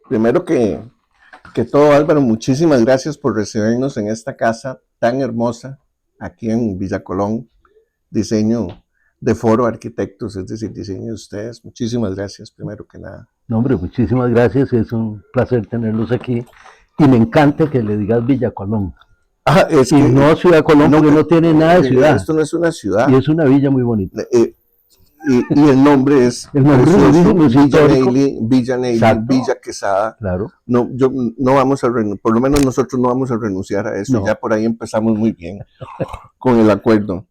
Primero que todo, Álvaro, muchísimas gracias por recibirnos en esta casa tan hermosa aquí en Villa Colón, diseño de Foro Arquitectos, es decir, diseño de ustedes. Muchísimas gracias, primero que nada. No, hombre, muchísimas gracias, es un placer tenerlos aquí. Y me encanta que le digas Villa Colón. Ah, es Y que no Ciudad Colón, no, porque no tiene nada de ciudad. esto no es una Y ciudad. es una villa muy bonita. Y el nombre es El nombre es precioso, lindísimo, es histórico. Villa Neily, Exacto, Villa Quesada. claro. No, no vamos a por lo menos nosotros no vamos a renunciar a eso. Ya No, por ahí empezamos muy bien con el acuerdo.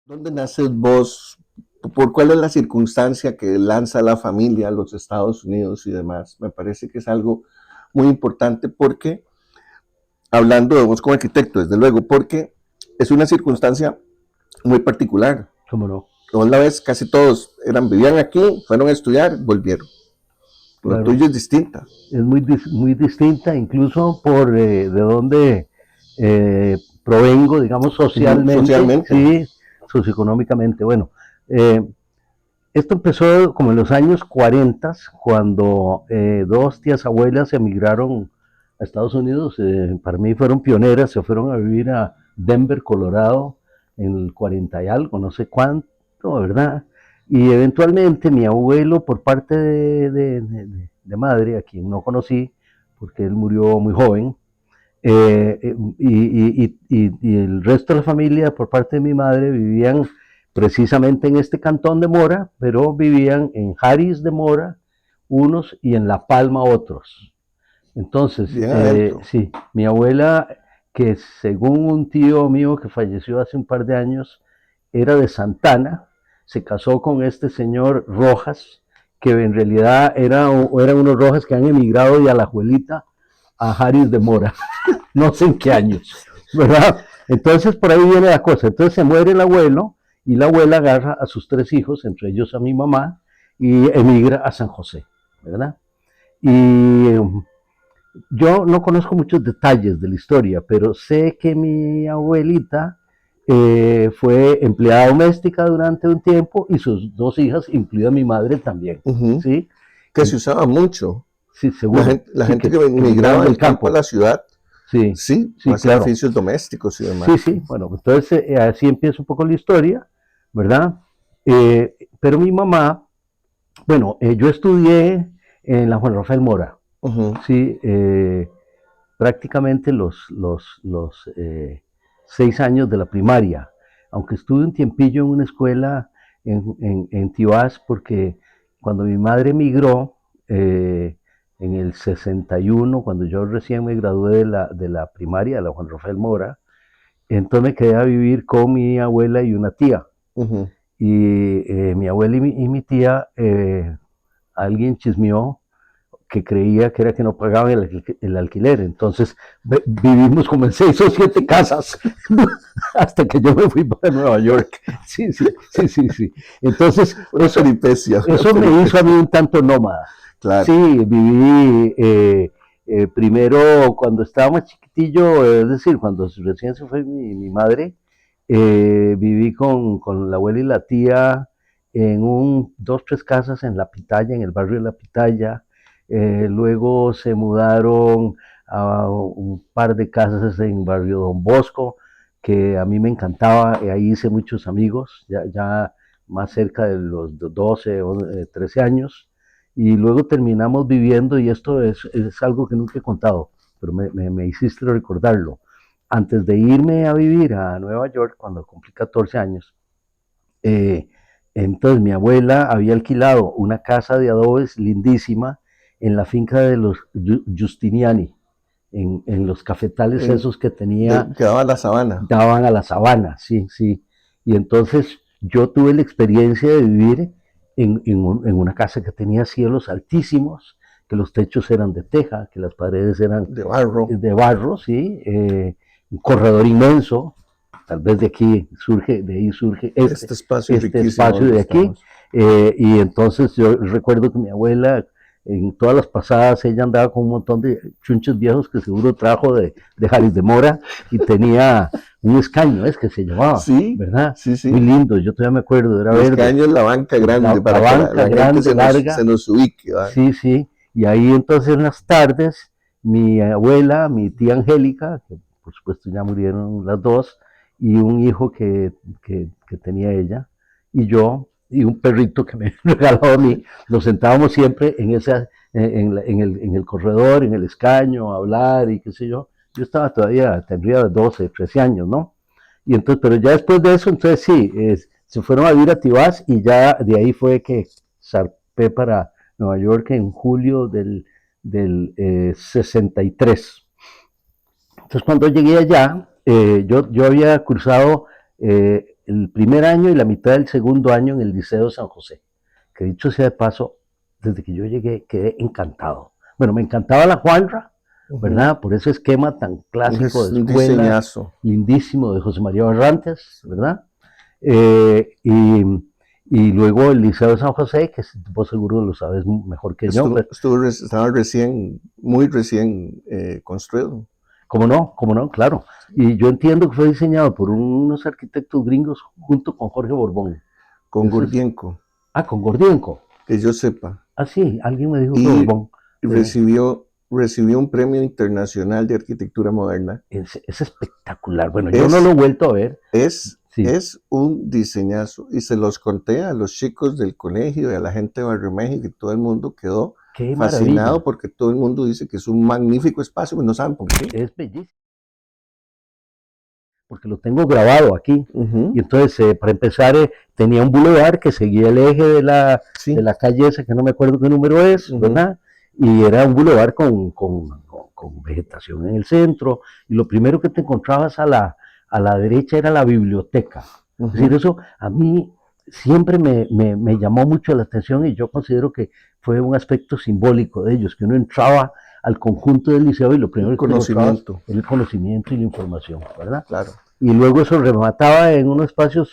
¿Dónde naces vos? ¿Por cuál es la circunstancia que lanza la familia a los Estados Unidos y demás? Me parece que es algo muy importante porque, hablando de vos como arquitecto, desde luego, porque es una circunstancia muy particular. cómo no. Vos la ves, casi todos vivían aquí, fueron a estudiar, volvieron. Lo Claro. tuyo es distinta. Es muy distinta, incluso por de dónde provengo, digamos, socialmente, Socialmente. sí, socioeconómicamente. Bueno, eh, esto empezó como en los años 40, cuando dos tías abuelas emigraron a Estados Unidos. Para mí fueron pioneras, se fueron a vivir a Denver, Colorado, en el 40 y algo, no sé cuánto, ¿verdad? Y eventualmente mi abuelo, por parte de madre, a quien no conocí, porque él murió muy joven, y el resto de la familia, por parte de mi madre, vivían precisamente en este cantón de Mora, pero vivían en Harris de Mora unos y en La Palma otros. Entonces, Bien adentro. sí, mi abuela, que según un tío mío que falleció hace un par de años, era de Santana, se casó con este señor Rojas, que en realidad eran unos Rojas que han emigrado de Alajuelita a Harris de Mora, no sé en qué años, ¿verdad? Entonces por ahí viene la cosa. Entonces se muere el abuelo y la abuela agarra a sus tres hijos, entre ellos a mi mamá, y emigra a San José, ¿verdad? Y yo no conozco muchos detalles de la historia, pero sé que mi abuelita fue empleada doméstica durante un tiempo y sus dos hijas, incluida mi madre también, ¿sí? Que se usaba mucho. Sí, seguro. La Sí, gente que que migraba migraban del del campo a campo. la ciudad, Sí, sí, sí, hacer claro. oficios domésticos y Sí, demás. sí, bueno, entonces así empieza un poco la historia, ¿verdad? Pero mi mamá, bueno, yo estudié en la Juan Rafael Mora, sí, prácticamente los 6 años de la primaria, aunque estuve un tiempillo en una escuela en Tibás, porque cuando mi madre emigró, en el 61, cuando yo recién me gradué de la primaria, de la Juan Rafael Mora, entonces me quedé a vivir con mi abuela y una tía. Y mi abuela y mi tía, alguien chismeó que creía que era que no pagaban el alquiler. Entonces vivimos como en 6 o 7 casas hasta que yo me fui para Nueva York. Sí, sí, sí, sí, sí. Entonces, Una peripecia, una eso me hizo a mí peripecia. un tanto nómada. Claro. Sí, viví primero cuando estaba más chiquitillo, es decir, cuando recién se fue mi madre, viví con la abuela y la tía en dos, tres casas en La Pitaya, en el barrio de La Pitaya. Luego se mudaron a un par de casas en barrio Don Bosco, que a mí me encantaba, y ahí hice muchos amigos, ya más cerca de los 12 o 13 años. Y luego terminamos viviendo, y esto es algo que nunca he contado, pero me hiciste recordarlo. Antes de irme a vivir a Nueva York, cuando cumplí 14 años, eh, entonces mi abuela había alquilado una casa de adobes lindísima en la finca de los Giustiniani, en los cafetales esos que tenía, Que daba la sabana. daban a la sabana, sí, sí. Y entonces yo tuve la experiencia de vivir en una casa que tenía cielos altísimos, que los techos eran de teja, que las paredes eran De barro. de barro, sí, un corredor inmenso, tal vez de ahí surge Este espacio este riquísimo espacio donde de aquí, estamos. y entonces yo recuerdo que mi abuela en todas las pasadas ella andaba con un montón de chunchos viejos que seguro trajo de Jalis de Mora y tenía un escaño, es que se llamaba, Sí, ¿verdad? sí, Muy sí. lindo, yo todavía me acuerdo, era Los verde. caños, la banca grande, La para que banca la gente grande, se larga, nos ubique, ¿va? sí, sí. Y ahí entonces en las tardes, mi abuela, mi tía Angélica, que por supuesto ya murieron las dos, y un hijo que tenía ella, y yo, y un perrito que me regaló a mí, nos sentábamos siempre en, esa, en el corredor, en el escaño, a hablar y qué sé yo. Yo estaba todavía, tendría 12, 13 años, ¿no? Y entonces, pero ya después de eso, entonces sí, se fueron a vivir a Tibás y ya de ahí fue que zarpé para Nueva York en julio del 63. Entonces, cuando llegué allá, yo había cursado el primer año y la mitad del segundo año en el Liceo San José, que dicho sea de paso, desde que yo llegué quedé encantado. Bueno, me encantaba la Juanra, Ujú. ¿verdad? Por ese esquema tan clásico Es de un escuela, diseñazo. lindísimo de José María Barrantes, ¿verdad? Eh, y, y luego el Liceo de San José, que vos seguro lo sabes mejor que yo, pero Estaba muy recién construido, cómo no, claro. Y yo entiendo que fue diseñado por unos arquitectos gringos junto con Jorge Borbón. con Eso es, Gurdienko, con Gordienko. que yo sepa. Ah, sí, alguien me dijo que Y Borbón. Pero recibió un premio internacional de arquitectura moderna. es espectacular. Bueno, yo no lo he Es, vuelto a ver. Sí, es un diseñazo. Y se los conté a los chicos del colegio y a la gente de Barrio México y todo el mundo quedó qué fascinado maravilla. porque todo el mundo dice que es un magnífico espacio, pero no saben por qué. Es bellísimo. Porque lo tengo grabado aquí. Y Ujú. entonces, para empezar, tenía un bulevar que seguía el eje de Sí. la calle esa, que no me acuerdo qué número es, Ujú. ¿verdad? Y era un bulevar con vegetación en el centro. Y lo primero que te encontrabas a la derecha era la biblioteca. Es decir, Ujú. eso a mí siempre me llamó mucho la atención y yo considero que fue un aspecto simbólico de ellos, que uno entraba al conjunto del liceo y lo Un primero que te encontrabas conocimiento, era el conocimiento y la información, ¿verdad? claro. Y luego eso remataba en unos espacios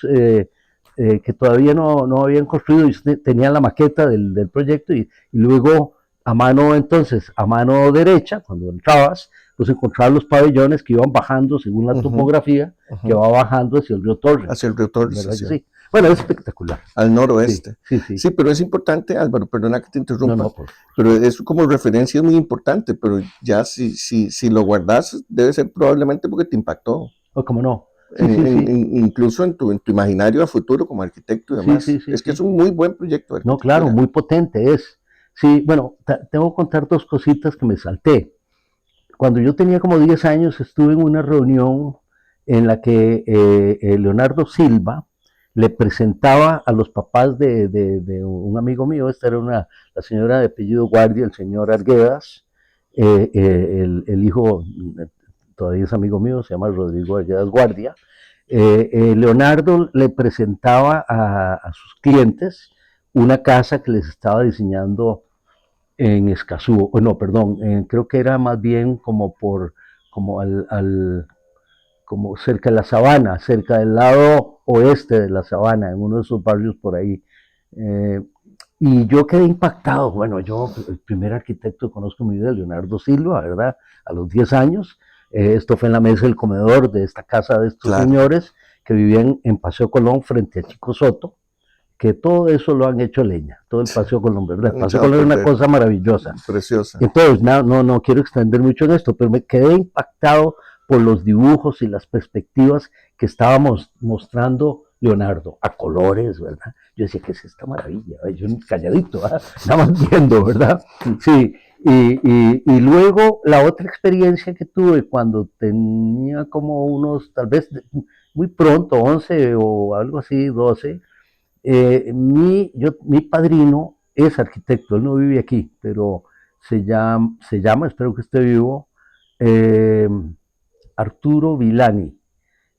que todavía no habían construido y tenían la maqueta del proyecto y luego a mano entonces, a mano derecha, cuando entrabas, pues encontrabas los pabellones que iban bajando según la Ujú. topografía, que Ujú. va bajando hacia el río Torres, Hacia el río Torres, ¿verdad que hacia, sí? Bueno, es espectacular, al sí, noroeste. sí, sí, Sí, pero es importante, Álvaro, perdona que te no, no, interrumpa, por pero supuesto. eso como referencia es muy importante, pero ya si lo guardas debe ser probablemente porque te impactó, Oh, ¿cómo no? Sí, sí, sí, incluso en tu imaginario a futuro como arquitecto y sí, sí, demás. sí, Es que es sí. un muy buen proyecto de No, claro, arquitectura. muy potente es. Sí, bueno, tengo que contar dos cositas que me salté. Cuando yo tenía como 10 años estuve en una reunión en la que Leonardo Silva le presentaba a los papás de un amigo mío, esta era la señora de apellido Guardia, el señor Arguedas, el hijo, todavía es amigo mío, se llama Rodrigo Arguedas Guardia. Leonardo le presentaba a sus clientes una casa que les estaba diseñando en Escazú, no, perdón, creo que era más bien como como como cerca de la sabana, cerca del lado oeste de la sabana, en uno de esos barrios por ahí. Eh, y yo quedé impactado, bueno, yo, el primer arquitecto que conozco en mi vida, Leonardo Silva, ¿verdad? A los 10 años, esto fue en la mesa del comedor de esta casa de estos Claro, señores que vivían en Paseo Colón frente a Chico Soto, que todo eso lo han hecho leña, todo el Paseo Colón, ¿verdad? El han Paseo echado a Colón es una perder, cosa maravillosa. preciosa. Entonces, no quiero extender mucho en esto, pero me quedé impactado por los dibujos y las perspectivas que estábamos mostrando Leonardo, a colores, ¿verdad? Yo decía, ¿qué es esta maravilla? Yo calladito, ¿verdad? Nada más viendo, ¿verdad? Sí, y luego la otra experiencia que tuve cuando tenía como unos, tal vez muy pronto, 11 o algo así, 12, mi padrino es arquitecto, él no vive aquí, pero espero que esté vivo, eh, Arturo Villani.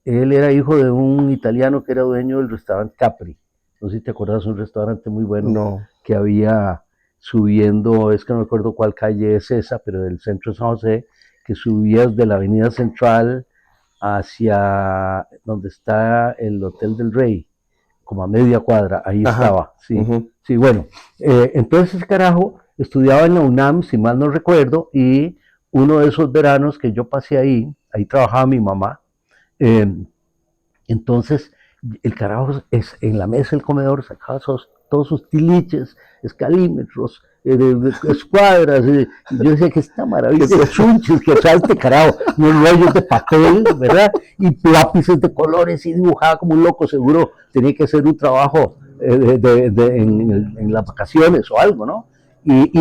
Él era hijo de un italiano que era dueño del restaurante Capri. No sé si te acuerdas, un restaurante muy bueno No, que había subiendo, es que no me acuerdo cuál calle es esa, pero del centro de San José, que subías de la avenida central hacia donde está el Hotel del Rey, como a media cuadra, ahí ajá, estaba, sí, ujú. sí, bueno, entonces carajo estudiaba en la UNAM, si mal no recuerdo, y uno de esos veranos que yo pasé ahí trabajaba mi mamá. eh, entonces, el carajo en la mesa del comedor sacaba todos sus tiliches, escalímetros, escuadras. Y yo decía que esta maravilla de chunches que trae este carajo, unos rollos de papel, ¿verdad? Y lápices de colores y dibujaba como un loco, seguro tenía que hacer un trabajo en las vacaciones o algo, ¿no? Y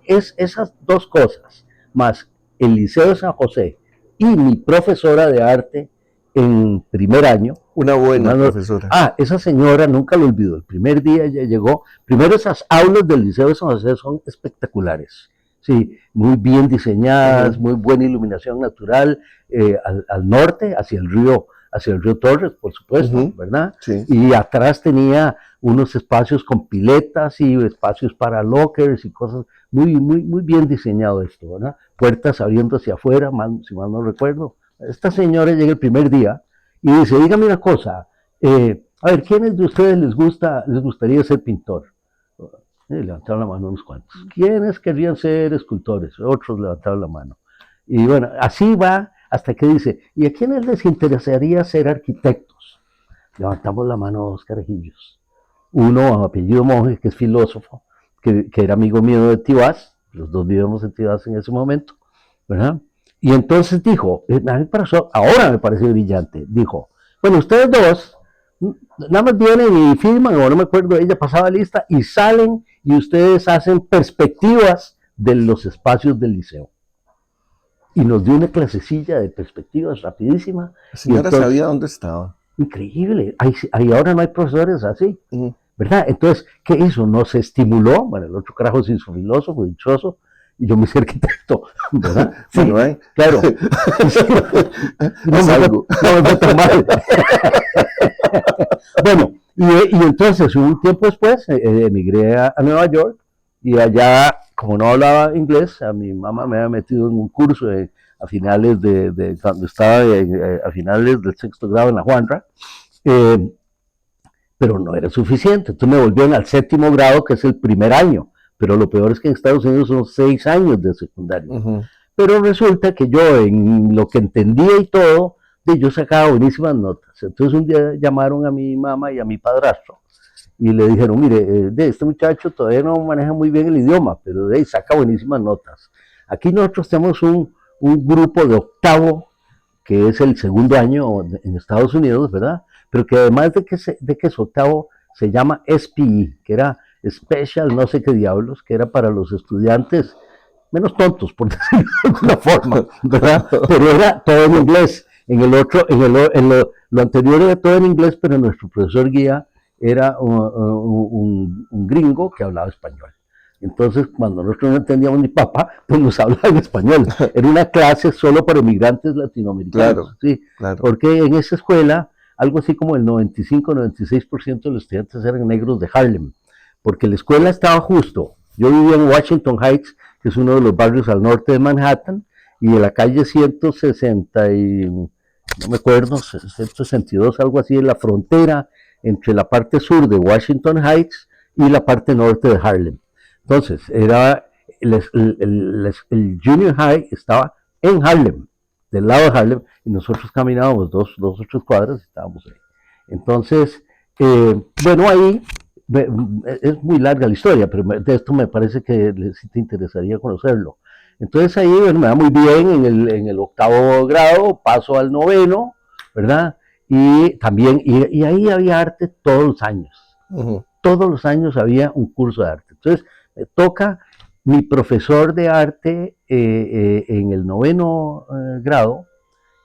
esas dos cosas, más el Liceo de San José y mi profesora de arte en primer año. Una buena profesora. Esa señora nunca lo olvidó. El primer día ella llegó. Primero, esas aulas del Liceo de San José son espectaculares. Sí, muy bien diseñadas, muy buena iluminación natural, al norte, hacia el río Torres, por supuesto, ¿verdad? Sí. Y atrás tenía unos espacios con piletas y espacios para lockers y cosas, muy bien diseñado esto, ¿verdad? Puertas abriendo hacia afuera, si mal no recuerdo. Esta señora llega el primer día y dice, dígame una cosa, a ver, ¿quiénes de ustedes les gustaría ser pintor? Y levantaron la mano unos cuantos. ¿Quiénes querrían ser escultores? Otros levantaron la mano. Y bueno, así va hasta que dice, ¿y a quiénes les interesaría ser arquitectos? Levantamos la mano dos carajillos. Uno, apellido Monge, que es filósofo, que era amigo mío de Tibás, los dos vivíamos en Tibás en ese momento, ¿verdad? Y entonces dijo, ahora me parece brillante, dijo, bueno, ustedes dos, nada más vienen y firman, o no me acuerdo, ella pasaba lista, y salen y ustedes hacen perspectivas de los espacios del liceo. Y nos dio una clasecilla de perspectivas rapidísima. La señora sabía dónde estaba. Increíble, ahí ahora no hay profesores así, ¿verdad? Entonces, ¿qué hizo? Nos estimuló, bueno, el otro carajo se hizo filósofo, dichoso, y yo me hice arquitecto, ¿verdad? Sí, bueno, claro. No me fue tan mal. Bueno, y entonces, un tiempo después, emigré a Nueva York, y allá, como no hablaba inglés, a mi mamá me había metido en un curso a finales cuando estaba a finales del sexto grado en la Juanra, pero no era suficiente. Entonces me volvieron al séptimo grado, que es el primer año, pero lo peor es que en Estados Unidos son 6 años de secundaria. Pero resulta que yo, en lo que entendía y todo, yo sacaba buenísimas notas. Entonces un día llamaron a mi mamá y a mi padrastro y le dijeron, mire, este muchacho todavía no maneja muy bien el idioma, pero saca buenísimas notas. Aquí nosotros tenemos un grupo de octavo, que es el segundo año en Estados Unidos, ¿verdad? Pero que además de que es octavo, se llama SPE, que era Special no sé qué diablos, que era para los estudiantes menos tontos, por decirlo de alguna forma, ¿verdad? Pero era todo en inglés. En el otro, lo anterior era todo en inglés, pero nuestro profesor guía era un gringo que hablaba español. Entonces, cuando nosotros no entendíamos ni papá, pues nos hablaba en español. Era una clase solo para inmigrantes latinoamericanos. Claro, ¿sí? claro. Porque en esa escuela, algo así como el 95-96% de los estudiantes eran negros de Harlem. Porque la escuela estaba justo. Yo vivía en Washington Heights, que es uno de los barrios al norte de Manhattan, y en la calle 160 y, no me acuerdo, 162, algo así, en la frontera entre la parte sur de Washington Heights y la parte norte de Harlem. Entonces, era el Junior High estaba en Harlem, del lado de Harlem, y nosotros caminábamos dos o tres cuadras y estábamos ahí. Entonces, bueno, ahí es muy larga la historia, pero de esto me parece que sí te interesaría conocerlo. Entonces ahí bueno, me va muy bien en el octavo grado, paso al noveno, ¿verdad? Y también, y ahí había arte todos los años. Todos los años había un curso de arte. Entonces me toca mi profesor de arte en el noveno grado,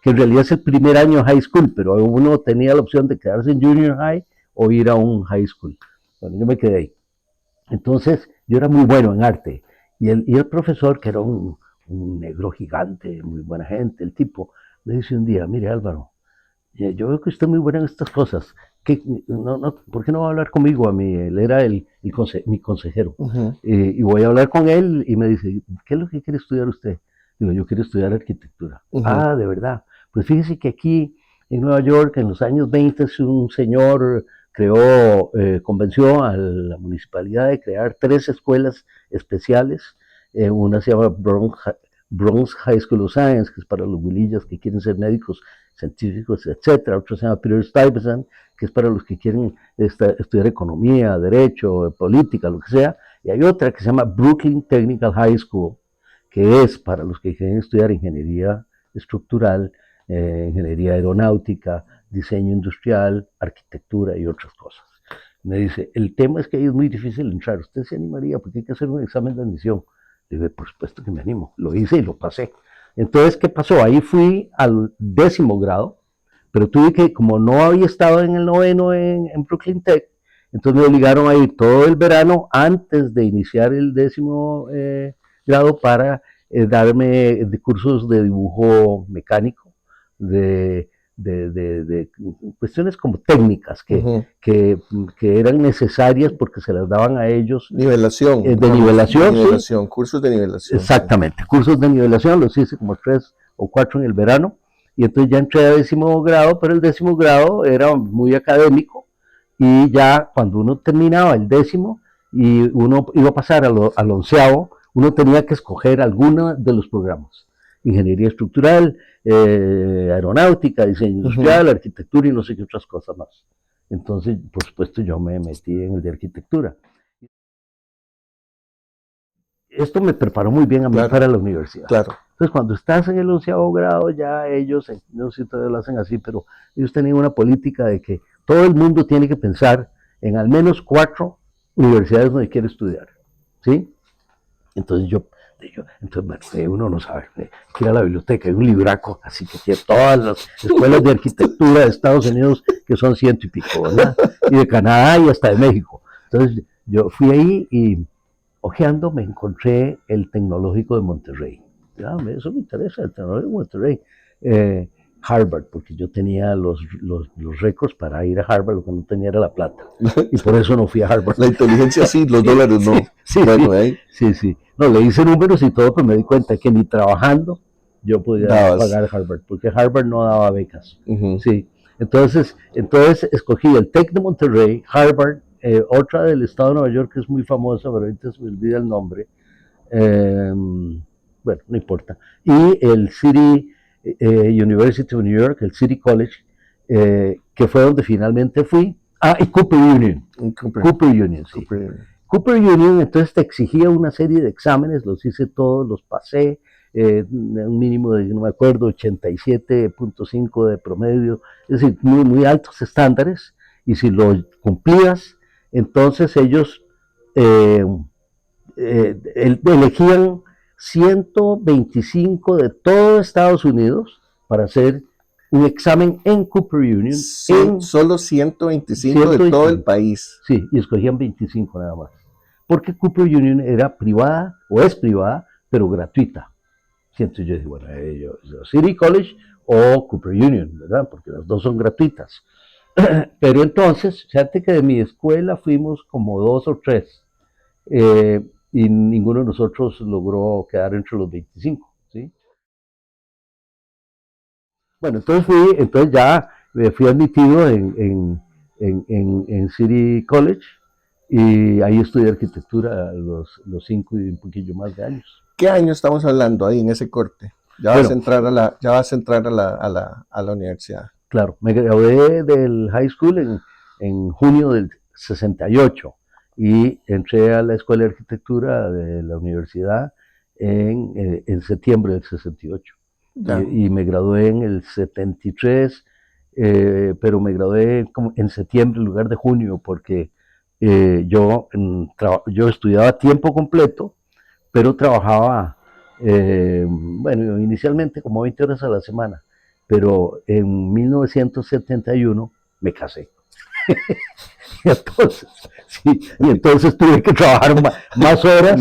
que en realidad es el primer año de high school, pero uno tenía la opción de quedarse en junior high o ir a un high school. Bueno, yo me quedé ahí. Entonces, yo era muy bueno en arte. Y el profesor, que era un negro gigante, muy buena gente, el tipo, me dice un día, mire Álvaro, yo veo que usted es muy bueno en estas cosas. ¿Por qué no va a hablar conmigo a mí? Él era mi consejero. Y voy a hablar con él y me dice, ¿qué es lo que quiere estudiar usted? Digo, yo quiero estudiar arquitectura. De verdad. Pues fíjese que aquí en Nueva York, en los años 20, un señor convenció a la municipalidad de crear 3 escuelas especiales. Una se llama Bronx High School of Science, que es para los huilillas que quieren ser médicos, científicos, etc. Otra se llama Peter Stuyvesant, que es para los que quieren estudiar economía, derecho, política, lo que sea. Y hay otra que se llama Brooklyn Technical High School, que es para los que quieren estudiar ingeniería estructural, ingeniería aeronáutica, diseño industrial, arquitectura y otras cosas. Me dice, el tema es que ahí es muy difícil entrar, ¿usted se animaría? Porque hay que hacer un examen de admisión. Le dije, por supuesto que me animo, lo hice y lo pasé. Entonces, ¿qué pasó? Ahí fui al 10º grado, pero tuve que, como no había estado en el 9º en Brooklyn Tech, entonces me obligaron a ir todo el verano antes de iniciar el 10º grado para darme cursos de dibujo mecánico, de cuestiones como técnicas que eran necesarias porque se las daban a ellos. Nivelación. De nivelación, nivelación, sí. Cursos de nivelación. Exactamente, sí. Cursos de nivelación, los hice como 3 o 4 en el verano, y entonces ya entré a 10º grado, pero el 10º grado era muy académico, y ya cuando uno terminaba el 10º y uno iba a pasar al 11º, uno tenía que escoger alguno de los programas. Ingeniería estructural, aeronáutica, diseño industrial, arquitectura y no sé qué otras cosas más. Entonces, por supuesto, yo me metí en el de arquitectura. Esto me preparó muy bien a mí para la universidad. Claro. Entonces, cuando estás en el 11º grado, ya ellos, no sé si todavía lo hacen así, pero ellos tenían una política de que todo el mundo tiene que pensar en al menos 4 universidades donde quiere estudiar, ¿sí? Entonces bueno, uno no sabe, hay que ir a la biblioteca, hay un libraco, así que tiene todas las escuelas de arquitectura de Estados Unidos, que son 100 y pico, ¿verdad? Y de Canadá y hasta de México. Entonces, yo fui ahí y ojeando me encontré el Tecnológico de Monterrey. Ya, eso me interesa, el Tecnológico de Monterrey. Harvard, porque yo tenía los récords para ir a Harvard, lo que no tenía era la plata. Y por eso no fui a Harvard. La inteligencia sí, los dólares no. Sí, bueno, sí. No, le hice números y todo, pero me di cuenta que ni trabajando yo podía pagar Harvard, porque Harvard no daba becas. Sí. Entonces escogí el TEC de Monterrey, Harvard, otra del estado de Nueva York que es muy famosa, pero ahorita se me olvida el nombre. Bueno, no importa. Y el City University of New York, el City College, que fue donde finalmente fui. Y Cooper Union. Cooper Union, sí. Cooper Union, entonces te exigía una serie de exámenes, los hice todos, los pasé, un mínimo de, no me acuerdo, 87.5 de promedio, es decir, muy, muy altos estándares, y si lo cumplías, entonces ellos elegían 125 de todo Estados Unidos para hacer un examen en Cooper Union. Solo 125 de todo el país. Sí, y escogían 25 nada más. Porque Cooper Union era privada, o es privada, pero gratuita. Entonces yo dije, bueno, City College o Cooper Union, ¿verdad? Porque las dos son gratuitas. Pero entonces, fíjate que de mi escuela fuimos como 2 o 3. Y ninguno de nosotros logró quedar entre los 25, ¿sí? Bueno, entonces ya fui admitido en City College y ahí estudié arquitectura los 5 y un poquillo más de años. ¿Qué año estamos hablando ahí en ese corte? Ya vas a entrar a la universidad. Claro, me gradué del high school en junio del 68 y entré a la escuela de arquitectura de la universidad en septiembre del 68. Y me gradué en el 73, pero me gradué como en septiembre en lugar de junio, porque yo estudiaba a tiempo completo, pero trabajaba, bueno, inicialmente como 20 horas a la semana, pero en 1971 me casé. y entonces tuve que trabajar más horas.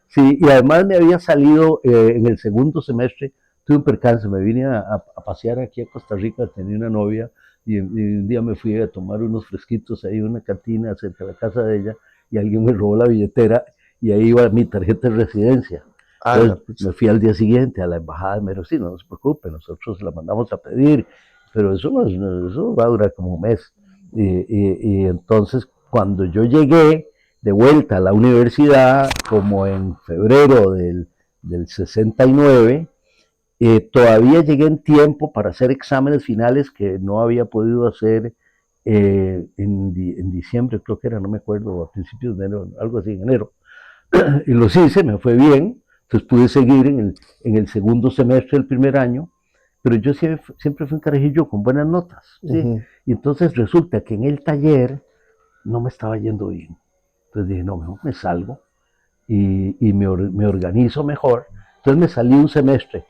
Sí, y además me había salido en el segundo semestre, tuve un percance, me vine a pasear aquí a Costa Rica, tenía una novia, y un día me fui a tomar unos fresquitos ahí en una cantina cerca de la casa de ella, y alguien me robó la billetera, y ahí iba mi tarjeta de residencia. Entonces, me fui al día siguiente a la embajada de Merosí, no se preocupe, nosotros la mandamos a pedir, pero eso va a durar como un mes. Y entonces, cuando yo llegué de vuelta a la universidad, como en febrero del 69, todavía llegué en tiempo para hacer exámenes finales que no había podido hacer en diciembre, creo que era, no me acuerdo, a principios de enero, algo así, en enero. Y los hice, me fue bien, entonces pude seguir en el segundo semestre del primer año, pero yo siempre fui un carajillo con buenas notas, ¿sí? Y entonces resulta que en el taller no me estaba yendo bien. Entonces dije, no, mejor me salgo y me organizo mejor. Entonces me salí un semestre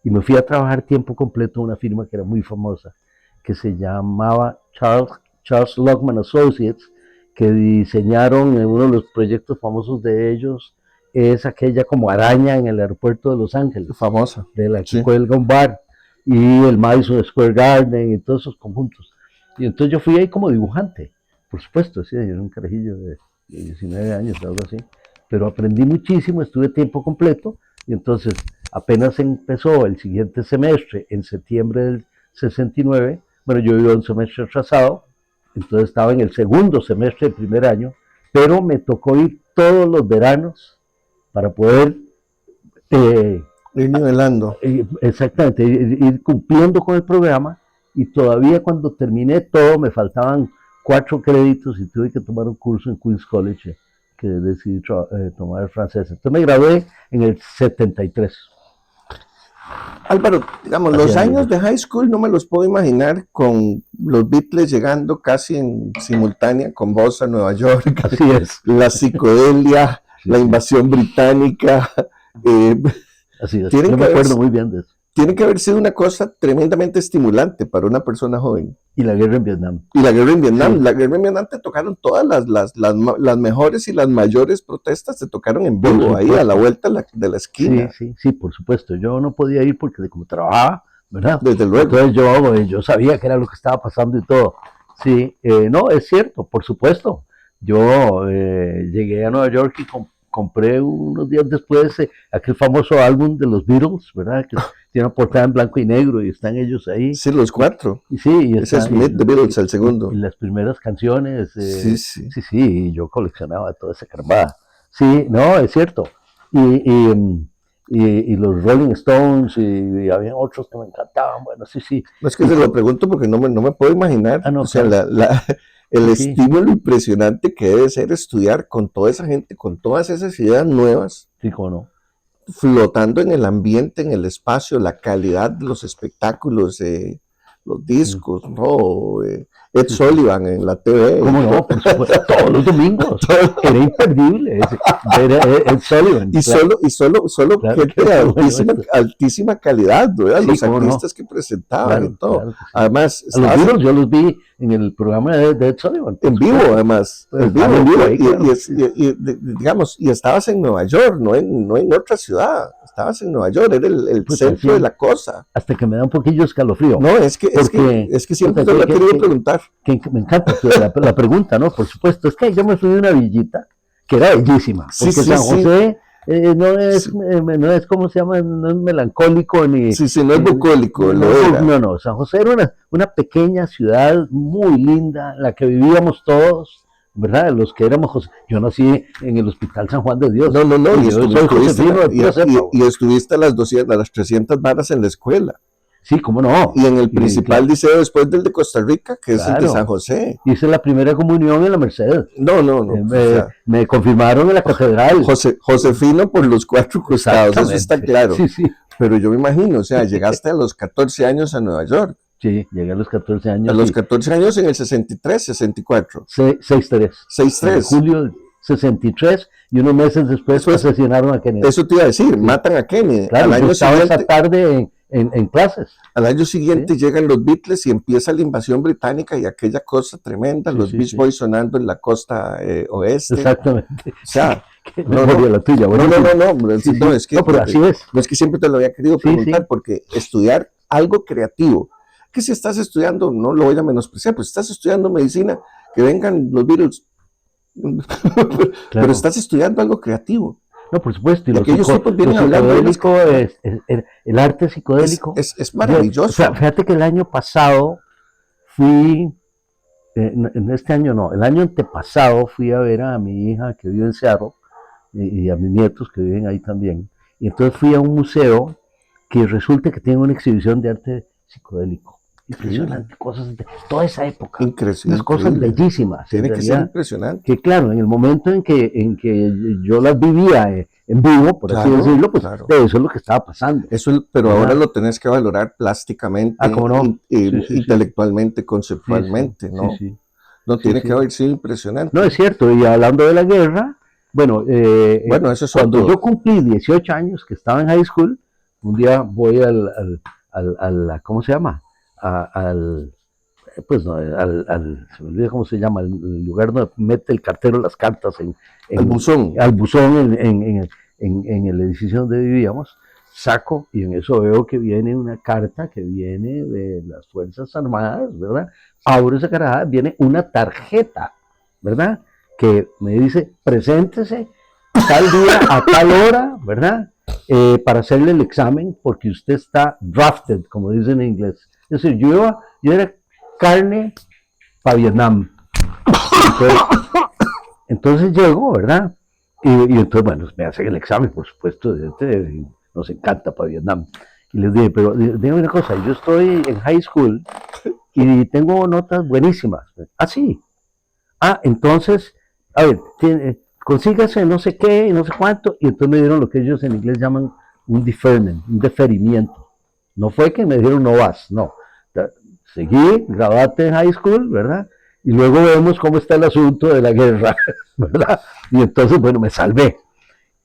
y me fui a trabajar tiempo completo en una firma que era muy famosa, que se llamaba Charles Lockman Associates, que diseñaron en uno de los proyectos famosos de ellos, es aquella como araña en el aeropuerto de Los Ángeles, Famosa. de la que Sí. cuelga un bar, y el Madison Square Garden y todos esos conjuntos. Y entonces yo fui ahí como dibujante, por supuesto, sí, yo era un carajillo de 19 años, algo así, pero aprendí muchísimo, estuve tiempo completo, y entonces apenas empezó el siguiente semestre, en septiembre del 69, bueno, yo iba un semestre atrasado, entonces estaba en el segundo semestre del primer año, pero me tocó ir todos los veranos para poder Ir nivelando. exactamente ir cumpliendo con el programa, y todavía cuando terminé todo me faltaban 4 créditos y tuve que tomar un curso en Queens College que decidí tomar francés. Entonces me gradué en el 73. Álvaro, digamos, los años de high school no me los puedo imaginar con los Beatles llegando casi en simultánea con vos a Nueva York. Así es. La psicodelia, sí, la invasión británica. Así es. Yo me acuerdo muy bien de eso. Tiene que haber sido una cosa tremendamente estimulante para una persona joven. Y la guerra en Vietnam. Y la guerra en Vietnam. Sí. La guerra en Vietnam te tocaron todas las mejores y las mayores protestas, te tocaron en vivo, ahí a la vuelta de la esquina. Sí, por supuesto. Yo no podía ir porque como trabajaba, ¿verdad? Desde luego. Entonces yo sabía que era lo que estaba pasando y todo. Sí, no, es cierto, por supuesto. Yo llegué a Nueva York y compré unos días después aquel famoso álbum de los Beatles, ¿verdad? Que tiene una portada en blanco y negro y están ellos ahí. Sí, los 4. Y sí, ese es Meet the Beatles, el segundo. Y las primeras canciones. Sí, y yo coleccionaba toda esa carbada. Sí, no, es cierto. Y los Rolling Stones, y había otros que me encantaban. Bueno, sí. No, es que se lo pregunto porque no me puedo imaginar. No, o sea, el estímulo impresionante que debe ser estudiar con toda esa gente, con todas esas ideas nuevas. Sí, cómo no. Flotando en el ambiente, en el espacio, la calidad de los espectáculos, los discos, ¿no? Ed Sullivan en la TV. ¿Cómo no? Por supuesto, todos los domingos. Era imperdible ver Ed Sullivan. Y solo claro, gente de altísima calidad, ¿verdad? Sí, los artistas que presentaban y todo. Claro, sí. Además, a los Beatles yo los vi en el programa de Ed Sullivan. En vivo, además. En vivo. Digamos, y estabas en Nueva York, no en otra ciudad. Estabas en Nueva York, era el centro de la cosa. Hasta que me da un poquillo escalofrío. No, es que siempre te lo he querido preguntar. Que me encanta la pregunta, ¿no? Por supuesto, es que yo me fui de una villita que era bellísima, porque San José no es como se llama, no es melancólico ni... no es bucólico. No, San José era una pequeña ciudad muy linda, en la que vivíamos todos, ¿verdad? Los que éramos José. Yo nací en el Hospital San Juan de Dios. No, y estuviste a las 300 varas en la escuela. Sí, cómo no. Y en el principal liceo después del de Costa Rica, que es el de San José. Hice la primera comunión en la Merced. No. Me confirmaron en la catedral. Josefino por los 4 costados, eso está claro. Sí. Pero yo me imagino, o sea, llegaste a los 14 años a Nueva York. Sí, llegué a los 14 años. A los 14 años en el 63, 64. 6-3. 6-3. En julio 63, y unos meses después asesinaron a Kennedy. Eso te iba a decir, matan a Kennedy. Claro, yo estaba esa tarde en clases. Al año siguiente llegan los Beatles y empieza la invasión británica y aquella cosa tremenda, los Beach Boys sonando en la costa oeste. Exactamente. O sea, la tuya. Bueno, no, es que, pero así es. No es que siempre te lo había querido preguntar, porque estudiar algo creativo, que si estás estudiando, no lo voy a menospreciar, pues si estás estudiando medicina, que vengan los Beatles, pero estás estudiando algo creativo. No, por supuesto, y el arte psicodélico es maravilloso. Fíjate que el año pasado fui En este año no, el año antepasado fui a ver a mi hija que vive en Seattle y a mis nietos que viven ahí también. Y entonces fui a un museo que resulta que tiene una exhibición de arte psicodélico. Impresionante, cosas de toda esa época. Unas cosas bellísimas. Tiene que ser impresionante. Que claro, en el momento en que yo las vivía en vivo, por así decirlo, pues eso es lo que estaba pasando. Eso, pero ahora lo tenés que valorar plásticamente, ¿cómo no? intelectualmente, conceptualmente, ¿no? No, tiene que haber sido impresionante. No, es cierto, y hablando de la guerra, bueno, eso es cuando yo cumplí 18 años, que estaba en high school, un día voy al ¿cómo se llama? Pues no, se me olvida cómo se llama, el lugar donde mete el cartero las cartas al buzón. Al buzón en el edificio donde vivíamos, saco y en eso veo que viene una carta que viene de las Fuerzas Armadas, ¿verdad? Abro esa carajada, viene una tarjeta, ¿verdad? Que me dice, preséntese tal día a tal hora, ¿verdad? Para hacerle el examen porque usted está drafted, como dicen en inglés. Es decir, yo era carne para Vietnam. Entonces llego, ¿verdad? Y entonces, bueno, me hacen el examen, por supuesto, nos encanta para Vietnam. Y les dije, pero dígame una cosa, yo estoy en high school y tengo notas buenísimas. Ah, sí. Ah, entonces, a ver, consígase no sé qué, no sé cuánto, y entonces me dieron lo que ellos en inglés llaman un deferment, un deferimiento. No fue que me dijeron no vas, no. Seguí, graduate en high school, ¿verdad? Y luego vemos cómo está el asunto de la guerra, ¿verdad? Y entonces, bueno, me salvé.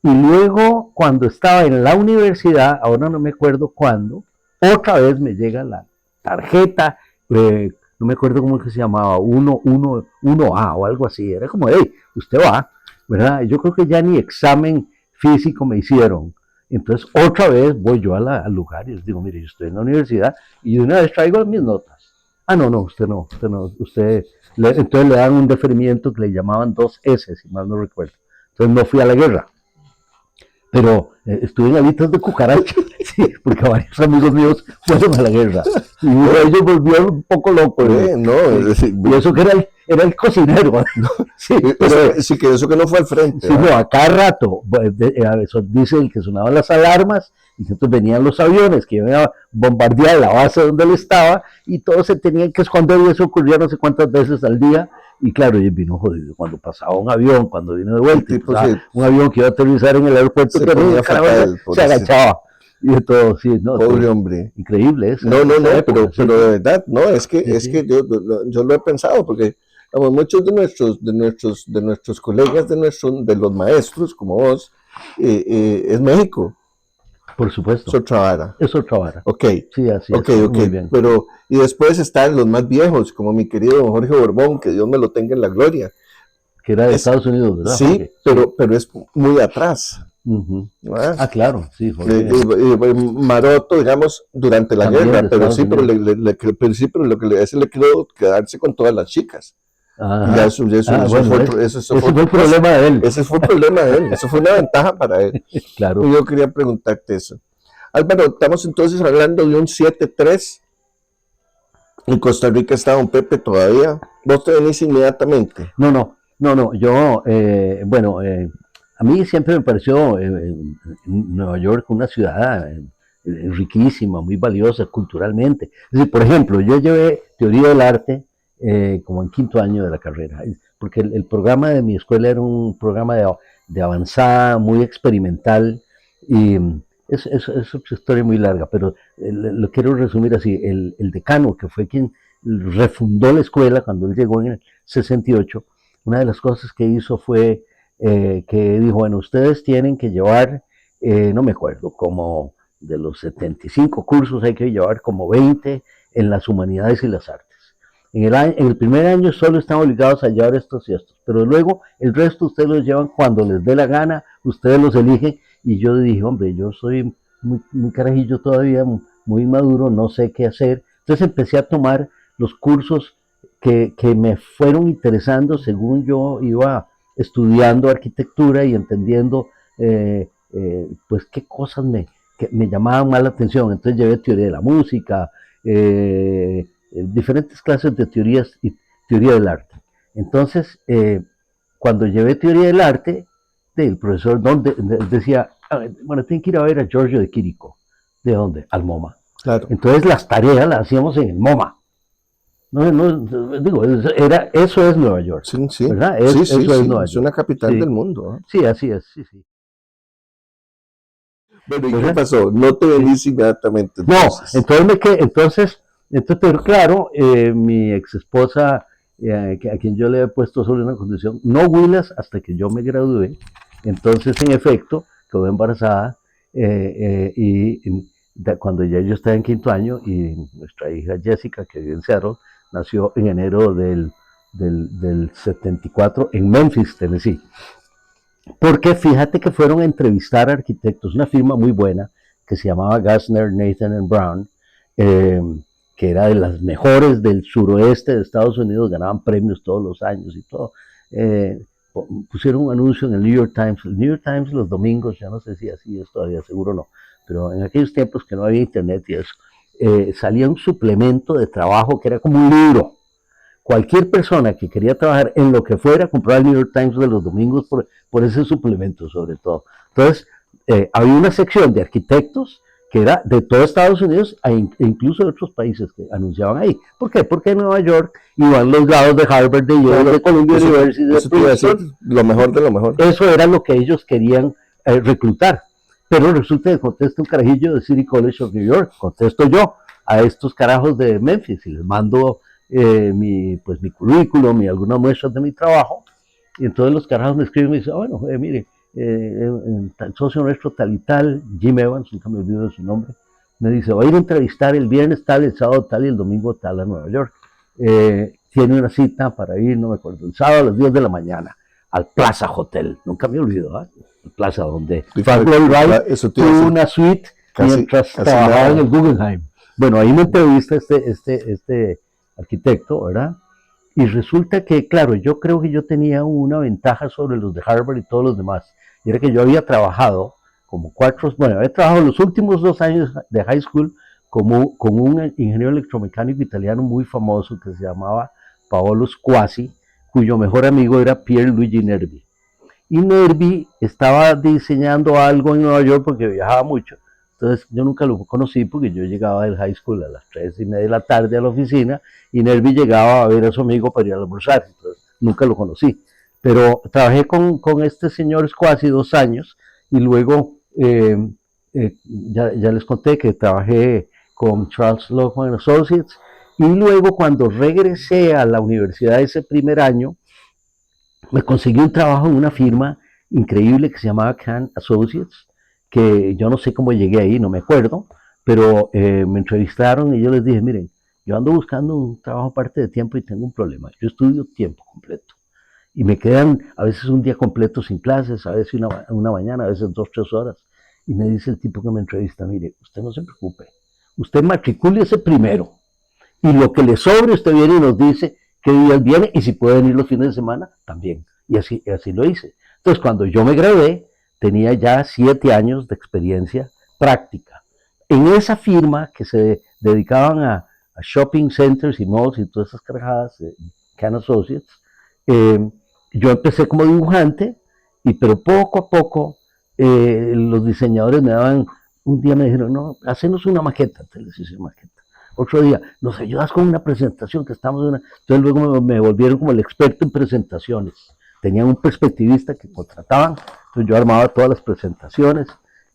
Y luego, cuando estaba en la universidad, ahora no me acuerdo cuándo, otra vez me llega la tarjeta, no me acuerdo cómo es que se llamaba, 1A o algo así, era como, hey, usted va, ¿verdad? Yo creo que ya ni examen físico me hicieron. Entonces, otra vez voy yo al lugar y les digo, mire, yo estoy en la universidad y de una vez traigo mis notas. Ah, no, usted no, entonces le dan un deferimiento que le llamaban 2S, si mal no recuerdo. Entonces no fui a la guerra, pero estuve en alitas de cucaracha, sí, porque varios amigos míos fueron a la guerra. Y uno de ellos volvió un poco loco. Y eso que era el cocinero. ¿No? Sí, pero, sí, que eso que no fue al frente. Sí, no, a cada rato, eso dice el que sonaban las alarmas, y entonces venían los aviones que iban a bombardear la base donde él estaba, y todos se tenían que esconder, y eso ocurría no sé cuántas veces al día. Y claro, y vino jodido cuando pasaba un avión, cuando vino de vuelta, y pasaba un avión que iba a aterrizar en el aeropuerto, se agachaba. Y de todo, sí, no. Pobre hombre. Increíble eso. No, pero de verdad, no, es que yo lo he pensado, porque vamos, muchos de nuestros colegas, de los maestros, como vos, es México. Por supuesto. Es otra vara. Es otra vara. Ok. Sí, así es. Ok. Muy bien. Pero, y después están los más viejos, como mi querido Jorge Borbón, que Dios me lo tenga en la gloria. Que era de Estados Unidos, ¿verdad? Sí, pero es muy atrás. Ah, claro, sí. Maroto, digamos, durante la guerra, pero sí, pero lo que le quedó quedarse con todas las chicas. Eso fue el problema de él. Ese fue el problema de él, eso fue una ventaja para él. Claro. Y yo quería preguntarte eso. Álvaro, estamos entonces hablando de un 7-3. En Costa Rica está don Pepe todavía. ¿Vos te venís inmediatamente? No, yo, a mí siempre me pareció Nueva York una ciudad riquísima, muy valiosa culturalmente. Es decir, por ejemplo, yo llevé teoría del arte como en quinto año de la carrera, porque el programa de mi escuela era un programa de avanzada, muy experimental, y es una historia muy larga, pero lo quiero resumir así. El decano, que fue quien refundó la escuela cuando él llegó en el 68, una de las cosas que hizo fue que dijo, bueno, ustedes tienen que llevar, no me acuerdo, como de los 75 cursos hay que llevar como 20 en las humanidades y las artes. En el primer año solo están obligados a llevar estos y estos, pero luego el resto ustedes los llevan cuando les dé la gana, ustedes los eligen. Y yo dije, hombre, yo soy muy carajillo todavía, muy maduro, no sé qué hacer. Entonces empecé a tomar los cursos que me fueron interesando según yo iba estudiando arquitectura y entendiendo pues qué cosas que me llamaban más la atención. Entonces llevé teoría de la música, diferentes clases de teorías teoría del arte. Entonces, cuando llevé teoría del arte, el profesor decía, bueno, tienen que ir a ver a Giorgio de Chirico. ¿De dónde? Al MoMA. Claro. Entonces las tareas las hacíamos en el MoMA. Digo, eso es Nueva York, Sí, sí. ¿verdad? Sí, Eso sí, es sí. Nueva Es York. una capital Sí. del mundo, ¿eh? Sí, así es, sí, sí. Bueno, ¿y qué ¿Verdad? pasó? No te venís inmediatamente, No, entonces. entonces me quedé, pero claro, mi ex esposa, a quien yo le he puesto sobre una condición, no Willas hasta que yo me gradué, entonces en efecto quedó embarazada cuando ya yo estaba en quinto año y nuestra hija Jessica, que vive en Seattle, nació en enero del 74 en Memphis, Tennessee. Porque fíjate que fueron a entrevistar arquitectos, una firma muy buena que se llamaba Gassner, Nathan and Brown, eh, que era de las mejores del suroeste de Estados Unidos, ganaban premios todos los años y todo. Eh, Pusieron un anuncio en el New York Times. El New York Times los domingos, ya no sé si así es todavía, seguro no, pero en aquellos tiempos que no había internet y eso, salía un suplemento de trabajo que era como un libro. Cualquier persona que quería trabajar en lo que fuera, compraba el New York Times de los domingos por ese suplemento sobre todo. Entonces, había una sección de arquitectos que era de todo Estados Unidos e incluso de otros países que anunciaban ahí. ¿Por qué? Porque en Nueva York iban los grados de Harvard, de Yale, Claro, de Columbia University, de eso te iba a decir, Princeton. lo mejor de lo mejor. Eso era lo que ellos querían reclutar. Pero resulta que contesta un carajillo de City College of New York, contesto yo a estos carajos de Memphis y les mando mi currículum y algunas muestras de mi trabajo. Y entonces los carajos me escriben y me dicen, bueno, mire, el socio nuestro tal y tal, Jim Evans, nunca me olvido de su nombre, me dice, va a ir a entrevistar el viernes tal, el sábado tal y el domingo tal a Nueva York. Tiene una cita para ir, no me acuerdo, el sábado a las 10 de la mañana al Plaza Hotel, nunca me olvido, ¿eh? El Plaza donde Frank Lloyd Wright tuvo una suite mientras trabajaba en el Guggenheim. Bueno, ahí me entrevista este arquitecto, ¿verdad? Y resulta que, claro, yo creo que yo tenía una ventaja sobre los de Harvard y todos los demás. Y era que yo había trabajado había trabajado los últimos 2 años de high school con un ingeniero electromecánico italiano muy famoso que se llamaba Paolo Squasi, cuyo mejor amigo era Pierluigi Nervi. Y Nervi estaba diseñando algo en Nueva York porque viajaba mucho. Entonces yo nunca lo conocí porque yo llegaba del high school a las 3:30 de la tarde a la oficina y Nervi llegaba a ver a su amigo para ir a almorzar. Entonces nunca lo conocí. Pero trabajé con este señor Squasi 2 años y luego ya les conté que trabajé con Charles Lockman Associates y luego cuando regresé a la universidad ese primer año me conseguí un trabajo en una firma increíble que se llamaba Kahn Associates, que yo no sé cómo llegué ahí, no me acuerdo, pero me entrevistaron y yo les dije, miren, yo ando buscando un trabajo parte de tiempo y tengo un problema. Yo estudio tiempo completo y me quedan a veces un día completo sin clases, a veces una mañana, a veces 2, 3 horas. Y me dice el tipo que me entrevista, mire, usted no se preocupe, usted matricúlese primero y lo que le sobre usted viene y nos dice qué días viene y si puede venir los fines de semana, también. Y así lo hice. Entonces, cuando yo me gradué, tenía ya 7 años de experiencia práctica. En esa firma que se dedicaban a shopping centers y malls y todas esas carajadas, Kahn Associates, yo empecé como dibujante, pero poco a poco los diseñadores me daban, un día me dijeron, no, hacenos una maqueta, te les hice una maqueta. Otro día, nos ayudas con una presentación que estamos en una... Entonces luego me volvieron como el experto en presentaciones. Tenían un perspectivista que contrataban, entonces yo armaba todas las presentaciones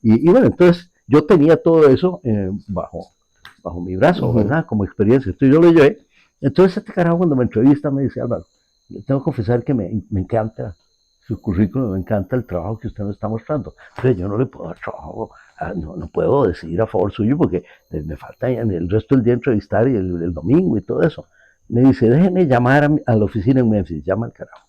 y bueno, entonces yo tenía todo eso bajo mi brazo, ¿verdad? Como experiencia. Entonces yo lo llevé. Entonces este carajo cuando me entrevista me dice, Álvaro, yo tengo que confesar que me encanta su currículum, me encanta el trabajo que usted nos está mostrando, pero yo no le puedo dar trabajo, no puedo decidir a favor suyo porque me falta el resto del día entrevistar y el domingo y todo eso. Me dice, déjeme llamar a la oficina en Memphis, llama al carajo.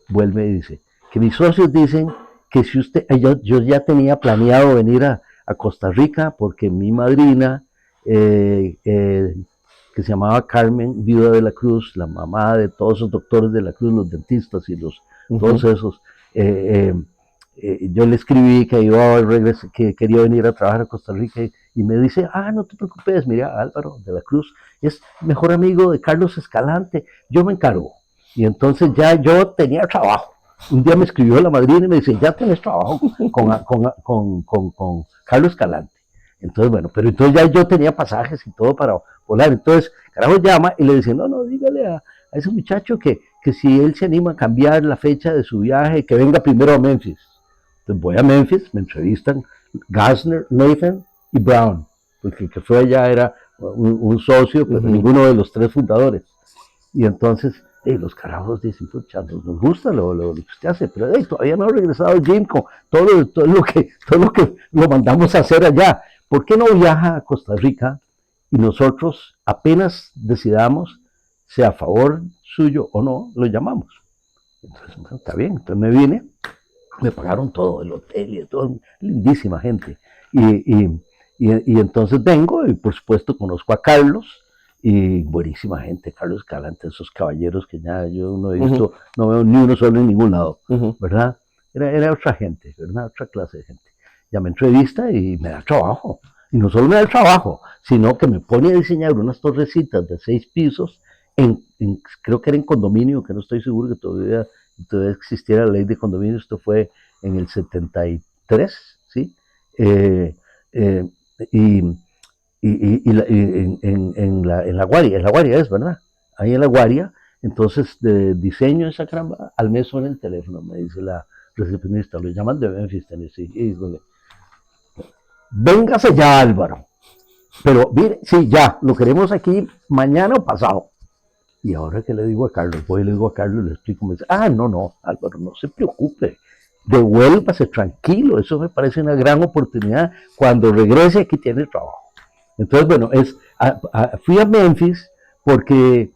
Vuelve y dice, que mis socios dicen que si usted, yo ya tenía planeado venir a Costa Rica porque mi madrina, que se llamaba Carmen Viuda de la Cruz, la mamá de todos esos doctores de la Cruz, los dentistas y todos esos, yo le escribí que iba a regresar, que quería venir a trabajar a Costa Rica y me dice, no te preocupes, mira, Álvaro de la Cruz es mejor amigo de Carlos Escalante, yo me encargo. Y entonces ya yo tenía trabajo. Un día me escribió la madrina y me dice, ya tienes trabajo con Carlos Escalante. Entonces, bueno, pero entonces ya yo tenía pasajes y todo para volar. Entonces, carajo llama y le dice, no, dígale a ese muchacho que si él se anima a cambiar la fecha de su viaje, que venga primero a Memphis. Entonces voy a Memphis, me entrevistan Gassner, Nathan y Brown, porque el que fue allá era un socio, pero ninguno de los tres fundadores. Y entonces, los carajos dicen, pucha, nos gusta lo que usted hace, pero todavía no ha regresado Jim con todo lo que lo mandamos a hacer allá. ¿Por qué no viaja a Costa Rica y nosotros apenas decidamos si a favor suyo o no, lo llamamos? Entonces, bueno, está bien, entonces me vine, me pagaron todo, el hotel y todo, lindísima gente. Y entonces vengo y por supuesto conozco a Carlos, y buenísima gente, Carlos Escalante, esos caballeros que ya yo no he visto, no veo ni uno solo en ningún lado, ¿verdad? Era otra gente, ¿verdad? Otra clase de gente. Ya me entrevista y me da trabajo. Y no solo me da el trabajo, sino que me pone a diseñar unas torrecitas de 6 pisos, creo que era en condominio, que no estoy seguro que todavía existiera la ley de condominio, esto fue en el 73, ¿sí? Y en la Guaria es, ¿verdad? Ahí en la Guaria, entonces de diseño esa caramba, al mes suena el teléfono, me dice la recepcionista, lo llaman de Memphis, Tennessee, y digo, véngase ya Álvaro, pero mire, sí, ya, lo queremos aquí mañana o pasado. Y ahora que le digo a Carlos, voy y le digo a Carlos, le explico, me dice, no, Álvaro, no se preocupe, devuélvase tranquilo, eso me parece una gran oportunidad, cuando regrese aquí tiene trabajo. Entonces, bueno, fui a Memphis porque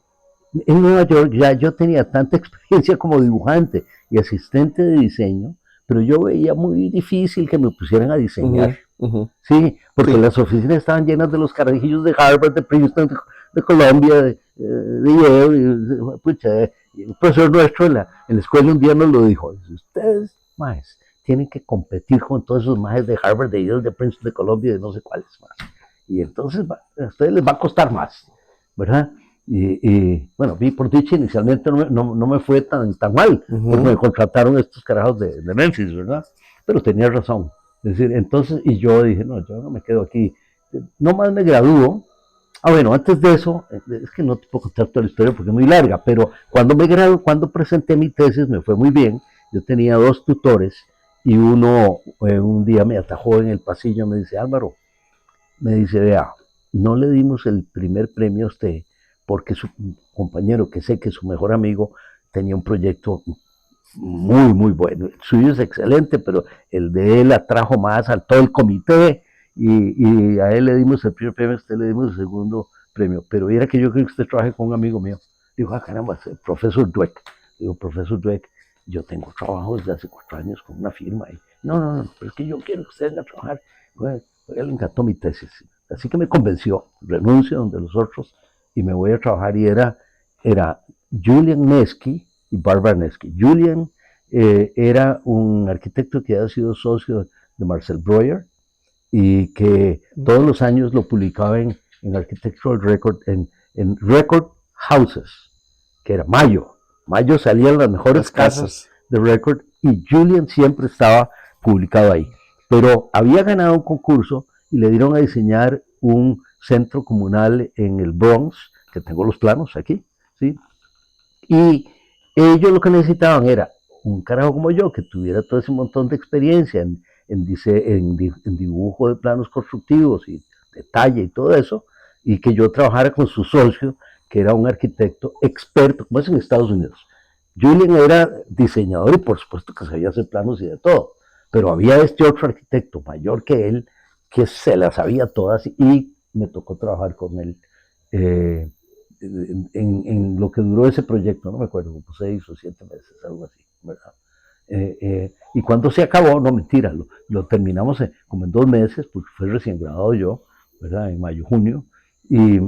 en Nueva York ya yo tenía tanta experiencia como dibujante y asistente de diseño, pero yo veía muy difícil que me pusieran a diseñar. Sí, porque las oficinas estaban llenas de los carajillos de Harvard, de Princeton, de Columbia, de Yale. Pucha, el profesor nuestro en la escuela un día nos lo dijo, ustedes, más, tienen que competir con todos esos majes de Harvard, de Yale, de Princeton, de Columbia, de no sé cuáles más. Y entonces a ustedes les va a costar más, ¿verdad? Y bueno, por dicha inicialmente no me fue tan mal, porque me contrataron estos carajos de Memphis, ¿verdad? Pero tenía razón. Es decir, entonces, y yo dije, no, yo no me quedo aquí. No más me gradúo. Bueno, antes de eso, es que no te puedo contar toda la historia porque es muy larga, pero cuando presenté mi tesis me fue muy bien. Yo tenía 2 tutores y uno un día me atajó en el pasillo y me dice, Álvaro, me dice, vea, no le dimos el primer premio a usted porque su compañero, que sé que es su mejor amigo, tenía un proyecto muy bueno. El suyo es excelente, pero el de él atrajo más a todo el comité y a él le dimos el primer premio, a usted le dimos el segundo premio. Pero era que yo creo que usted trabaje con un amigo mío. Dijo, caramba, el profesor Dweck. Digo, profesor Dweck, yo tengo trabajo desde hace 4 años con una firma. Y, no, pero es que yo quiero que usted venga a trabajar. Bueno, a él le encantó mi tesis. Así que me convenció, renuncio donde los otros y me voy a trabajar. Y era Julian Nesky y Barbara Nesky. Julian era un arquitecto que había sido socio de Marcel Breuer y que todos los años lo publicaba en Architectural Record, en Record Houses, que era Mayo. Mayo salían las mejores casas de Record y Julian siempre estaba publicado ahí. Pero había ganado un concurso y le dieron a diseñar un centro comunal en el Bronx, que tengo los planos aquí, ¿sí? Y ellos lo que necesitaban era un carajo como yo, que tuviera todo ese montón de experiencia en dibujo de planos constructivos y detalle y todo eso, y que yo trabajara con su socio, que era un arquitecto experto, como es en Estados Unidos. Julian era diseñador y por supuesto que sabía hacer planos y de todo, pero había este otro arquitecto mayor que él, que se las sabía todas y me tocó trabajar con él. En lo que duró ese proyecto, no me acuerdo, como 6 o 7 meses, algo así, ¿verdad? Y cuando se acabó, no mentira, lo terminamos como en 2 meses, porque fue recién graduado yo, ¿verdad? En mayo, junio, y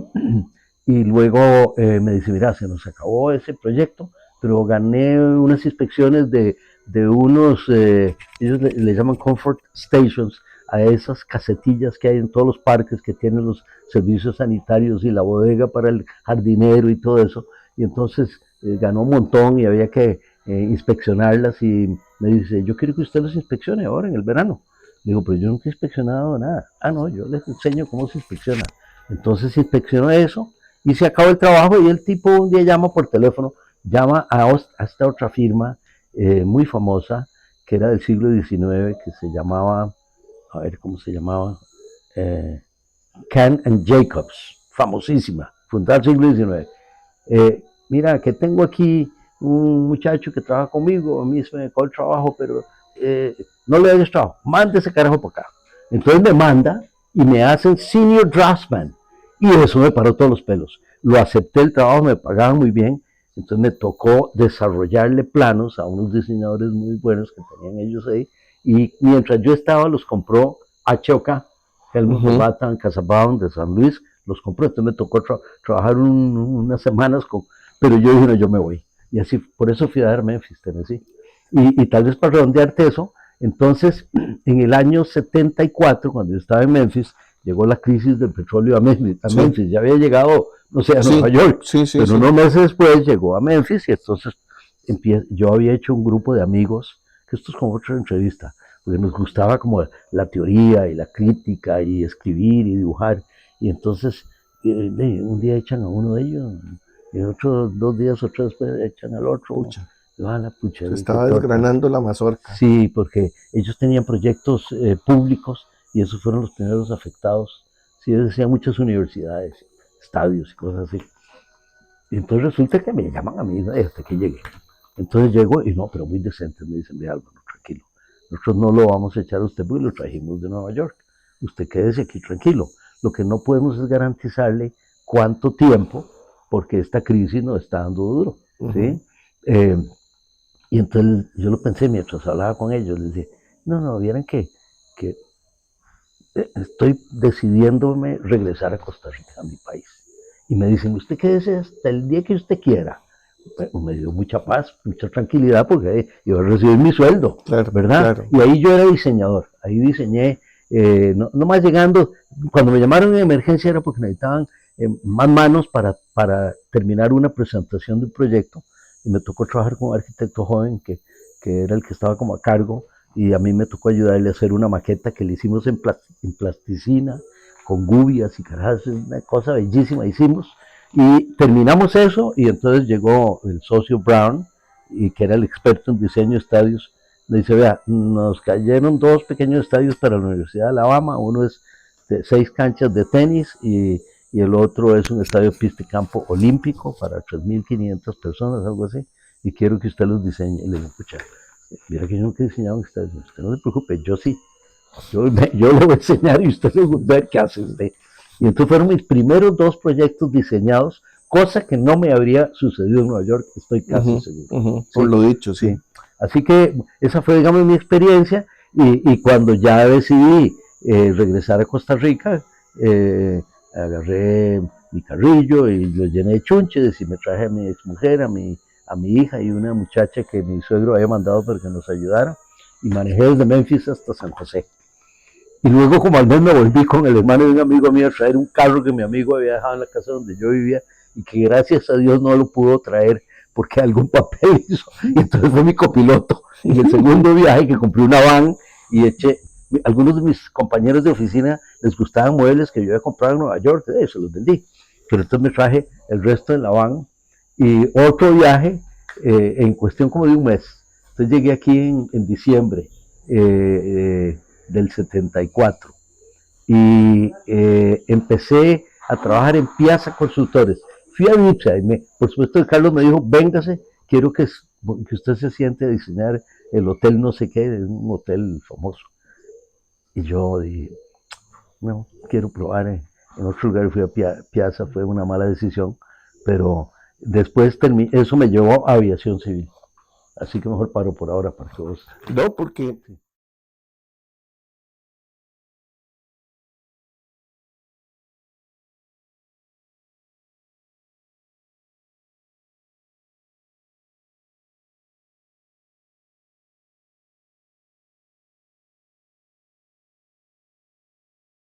luego me dice, mira, se nos acabó ese proyecto, pero gané unas inspecciones de de unos, ellos le llaman comfort stations, a esas casetillas que hay en todos los parques que tienen los servicios sanitarios y la bodega para el jardinero y todo eso. Y entonces ganó un montón y había que inspeccionarlas y me dice, yo quiero que usted las inspeccione ahora en el verano. Le digo, pero yo nunca he inspeccionado nada. Ah, no, yo les enseño cómo se inspecciona. Entonces inspeccionó eso y se acabó el trabajo y el tipo un día llama por teléfono, llama a esta otra firma muy famosa que era del siglo XIX, que se llamaba, a ver cómo se llamaba, eh, Can and Jacobs, famosísima, fundada en el siglo XIX. Mira, que tengo aquí un muchacho que trabaja conmigo, a mí se me acabó el trabajo, pero no le doy trabajo, mande ese carajo para acá. Entonces me manda y me hacen senior draftsman. Y eso me paró todos los pelos. Lo acepté el trabajo, me pagaban muy bien. Entonces me tocó desarrollarle planos a unos diseñadores muy buenos que tenían ellos ahí. Y mientras yo estaba, los compró HOK, Helmut Batan, Casabaum de San Luis, los compró. Entonces me tocó trabajar unas semanas con. Pero yo dije, no, yo me voy. Y así, por eso fui a dar Memphis, Tennessee. Y tal vez para redondearte eso, entonces en el año 74, cuando yo estaba en Memphis, llegó la crisis del petróleo a Memphis. Sí. Ya había llegado, no sé, a Nueva York, pero unos meses después llegó a Memphis y entonces yo había hecho un grupo de amigos, que esto es como otra entrevista, porque nos gustaba como la teoría y la crítica y escribir y dibujar. Y entonces un día echan a uno de ellos, y otros 2 días o 3 después echan al otro. Pucha. Se estaba desgranando la mazorca. Sí, porque ellos tenían proyectos públicos y esos fueron los primeros afectados. Sí, decían muchas universidades, estadios y cosas así. Y entonces resulta que me llaman a mí hasta que llegué. Entonces llego y no, pero muy decente, me dicen, ve Álvaro, tranquilo. Nosotros no lo vamos a echar a usted porque lo trajimos de Nueva York. Usted quédese aquí tranquilo. Lo que no podemos es garantizarle cuánto tiempo, porque esta crisis nos está dando duro. ¿Sí? Y entonces yo lo pensé mientras hablaba con ellos, les dije, no, vieran que estoy decidiéndome regresar a Costa Rica, a mi país. Y me dicen, ¿usted quédese hasta el día que usted quiera? Bueno, me dio mucha paz, mucha tranquilidad, porque iba a recibir mi sueldo, claro, ¿verdad? Claro. Y ahí yo era diseñador, ahí diseñé, no más llegando, cuando me llamaron en emergencia era porque necesitaban más manos para terminar una presentación de un proyecto, y me tocó trabajar con un arquitecto joven que era el que estaba como a cargo, y a mí me tocó ayudarle a hacer una maqueta que le hicimos en plasticina, con gubias y carajas, una cosa bellísima hicimos, y terminamos eso, y entonces llegó el socio Brown, y que era el experto en diseño de estadios, me dice, vea, nos cayeron 2 pequeños estadios para la Universidad de Alabama, uno es de 6 canchas de tenis, y el otro es un estadio pista y campo olímpico para 3.500 personas, algo así, y quiero que usted los diseñe. Y le digo, escucha, mira que yo nunca he diseñado un estadio, usted no se preocupe, yo sí, yo le voy a enseñar y usted le va a ver qué hace usted. Y entonces fueron mis primeros 2 proyectos diseñados, cosa que no me habría sucedido en Nueva York, estoy casi seguro. Sí, por lo dicho, sí. Así que esa fue, digamos, mi experiencia, y cuando ya decidí regresar a Costa Rica, agarré mi carrillo y lo llené de chunches y me traje a mi exmujer, a mi hija y una muchacha que mi suegro había mandado para que nos ayudara, y manejé desde Memphis hasta San José. Y luego, como al mes, me volví con el hermano de un amigo mío a traer un carro que mi amigo había dejado en la casa donde yo vivía y que gracias a Dios no lo pudo traer porque algún papel hizo. Y entonces fue mi copiloto. En el segundo viaje que compré una van y eché. Algunos de mis compañeros de oficina les gustaban muebles que yo había comprado en Nueva York, se los vendí. Pero entonces me traje el resto de la van y otro viaje en cuestión como de un mes. Entonces llegué aquí en diciembre del 74 y empecé a trabajar en Piazza Consultores. Fui a Vipsa y por supuesto Carlos me dijo, véngase, quiero que usted se siente a diseñar el hotel no sé qué, un hotel famoso. Y yo dije, no, quiero probar en otro lugar. Fui a Piazza, fue una mala decisión, pero después eso me llevó a aviación civil. Así que mejor paro por ahora para que vos. No, porque